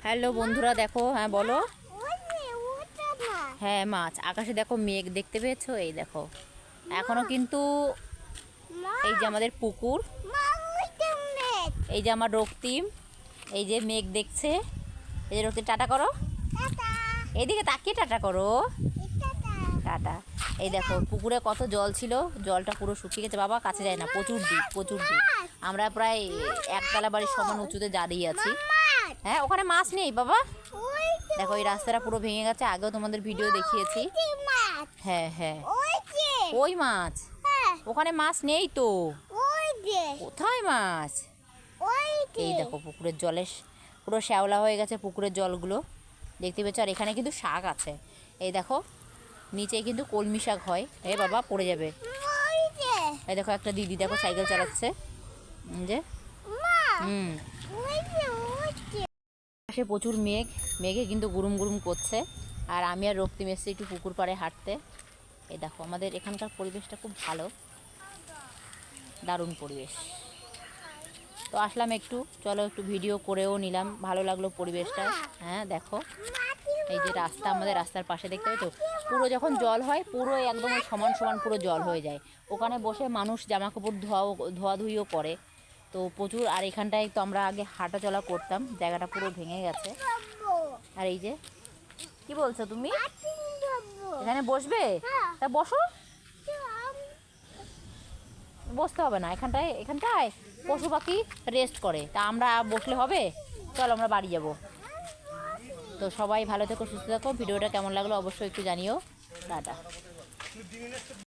Hello বন্ধুরা, দেখো। হ্যাঁ বলো। হ্যাঁ, মাছ। আকাশে দেখো মেঘ দেখতে পেয়েছো? এই দেখো, এখনো কিন্তু এই যে আমাদের পুকুর, এই যে আমার রক্তিম, এই যে মেঘ দেখছে। এই যে রক্তিম, টাটা করো। এইদিকে তাকিয়ে টাটা করো। টাটা। এই দেখো পুকুরে কত জল ছিল, জলটা পুরো শুকিয়ে গেছে। বাবা কাছে যায় না, প্রচুর ডিপ, প্রচুর ডিপ। আমরা প্রায় একতলা বাড়ির সমান উঁচুতে দাঁড়িয়ে আছি। হ্যাঁ, ওখানে মাছ নেই বাবা। দেখো এই রাস্তাটা পুরো ভেঙে গেছে, আগেও তোমাদের ভিডিও দেখিয়েছি। হ্যাঁ হ্যাঁ, ওই মাছ। ওখানে মাছ নেই তো। কোথায় মাছ? এই দেখো পুকুরের জলে পুরো শ্যাওলা হয়ে গেছে পুকুরের জলগুলো, দেখতে পেয়েছো? আর এখানে কিন্তু শাক আছে। এই দেখো নিচে কিন্তু কলমি শাক হয়। এ বাবা পড়ে যাবে। এই দেখো একটা দিদি দেখো সাইকেল চালাচ্ছে, যে পাশে প্রচুর মেঘ, মেঘে কিন্তু গুরুম গুরুম করছে। আর আমি আর রক্তিম এসেছি একটু পুকুর পাড়ে হাঁটতে। এই দেখো আমাদের এখানকার পরিবেশটা খুব ভালো, দারুণ পরিবেশ। তো আসলাম একটু, চলো একটু ভিডিও করেও নিলাম, ভালো লাগলো পরিবেশটা। হ্যাঁ দেখো এই যে রাস্তা, আমাদের রাস্তার পাশে দেখতে পাচ্ছ, পুরো যখন জল হয় পুরো একদম ওই সমান সমান পুরো জল হয়ে যায়। ওখানে বসে মানুষ জামা কাপড় ধোয়াধুয়িও করে, তো প্রচুর। আর এখানটায় তো আমরা আগে হাঁটা চলা করতাম, জায়গাটা পুরো ভেঙে গেছে। আর এই যে কি বলছো তুমি, এখানে বসবে? তা বসো। বসতে হবে না, এখানটায় এখানটায় পশু পাখি রেস্ট করে, তা আমরা বসলে হবে? চলো আমরা বাড়ি যাব। তো সবাই ভালো থেকো, সুস্থ থেকো। ভিডিওটা কেমন লাগলো অবশ্যই একটু জানিও। টাটা।